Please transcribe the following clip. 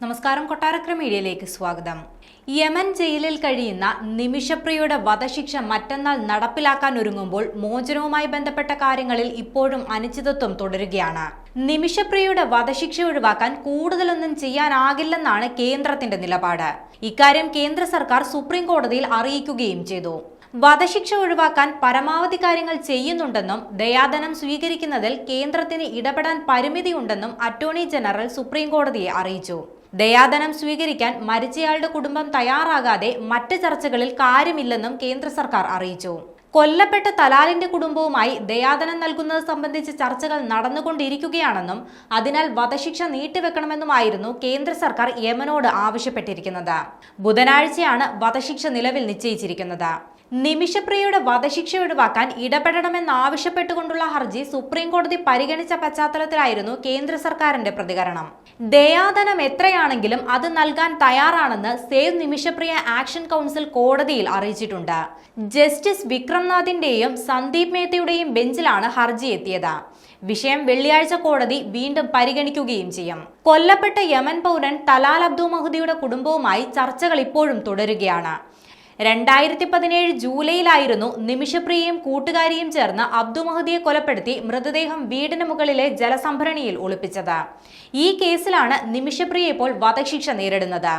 നമസ്കാരം. കൊട്ടാരക്കര മീഡിയയിലേക്ക് സ്വാഗതം. യമൻ ജയിലിൽ കഴിയുന്ന നിമിഷപ്രിയയുടെ വധശിക്ഷ മറ്റന്നാൾ നടപ്പിലാക്കാൻ ഒരുങ്ങുമ്പോൾ മോചനവുമായി ബന്ധപ്പെട്ട കാര്യങ്ങളിൽ ഇപ്പോഴും അനിശ്ചിതത്വം തുടരുകയാണ്. നിമിഷപ്രിയയുടെ വധശിക്ഷ ഒഴിവാക്കാൻ കൂടുതലൊന്നും ചെയ്യാനാകില്ലെന്നാണ് കേന്ദ്രത്തിന്റെ നിലപാട്. ഇക്കാര്യം കേന്ദ്ര സർക്കാർ സുപ്രീം കോടതിയിൽ അറിയിക്കുകയും ചെയ്തു. വധശിക്ഷ ഒഴിവാക്കാൻ പരമാവധി കാര്യങ്ങൾ ചെയ്യുന്നുണ്ടെന്നും ദയാധനം സ്വീകരിക്കുന്നതിൽ കേന്ദ്രത്തിന് ഇടപെടാൻ പരിമിതിയുണ്ടെന്നും അറ്റോർണി ജനറൽ സുപ്രീം കോടതിയെ അറിയിച്ചു. ദയാധനം സ്വീകരിക്കാൻ മരിച്ചയാളുടെ കുടുംബം തയ്യാറാകാതെ മറ്റ് ചർച്ചകളിൽ കാര്യമില്ലെന്നും കേന്ദ്ര സർക്കാർ അറിയിച്ചു. കൊല്ലപ്പെട്ട തലാലിന്റെ കുടുംബവുമായി ദയാധനം നൽകുന്നത് സംബന്ധിച്ച് ചർച്ചകൾ നടന്നുകൊണ്ടിരിക്കുകയാണെന്നും അതിനാൽ വധശിക്ഷ നീട്ടിവെക്കണമെന്നുമായിരുന്നു കേന്ദ്ര സർക്കാർ യമനോട് ആവശ്യപ്പെട്ടിരിക്കുന്നത്. ബുധനാഴ്ചയാണ് വധശിക്ഷ നിലവിൽ നിശ്ചയിച്ചിരിക്കുന്നത്. നിമിഷപ്രിയയുടെ വധശിക്ഷ ഒഴിവാക്കാൻ ഇടപെടണമെന്നാവശ്യപ്പെട്ടുകൊണ്ടുള്ള ഹർജി സുപ്രീം കോടതി പരിഗണിച്ച പശ്ചാത്തലത്തിലായിരുന്നു കേന്ദ്ര സർക്കാരിന്റെ പ്രതികരണം. ദയാധനം എത്രയാണെങ്കിലും അത് നൽകാൻ തയ്യാറാണെന്ന് സേവ് നിമിഷപ്രിയ ആക്ഷൻ കൗൺസിൽ കോടതിയിൽ അറിയിച്ചിട്ടുണ്ട്. ജസ്റ്റിസ് വിക്രംനാഥിന്റെയും സന്ദീപ് മേത്തയുടെയും ബെഞ്ചിലാണ് ഹർജി എത്തിയത്. വിഷയം വെള്ളിയാഴ്ച കോടതി വീണ്ടും പരിഗണിക്കുകയും ചെയ്യും. കൊല്ലപ്പെട്ട യമൻ പൗരൻ തലാൽ അബ്ദു മഹദിയുടെ കുടുംബവുമായി ചർച്ചകൾ ഇപ്പോഴും തുടരുകയാണ്. 2017 ജൂലൈയിലായിരുന്നു നിമിഷപ്രിയയും കൂട്ടുകാരിയും ചേർന്ന് അബ്ദു മഹദിയെ കൊലപ്പെടുത്തി മൃതദേഹം വീടിന് മുകളിലെ ജലസംഭരണിയിൽ ഒളിപ്പിച്ചത്. ഈ കേസിലാണ് നിമിഷപ്രിയ ഇപ്പോൾ വധശിക്ഷ നേരിടുന്നത്.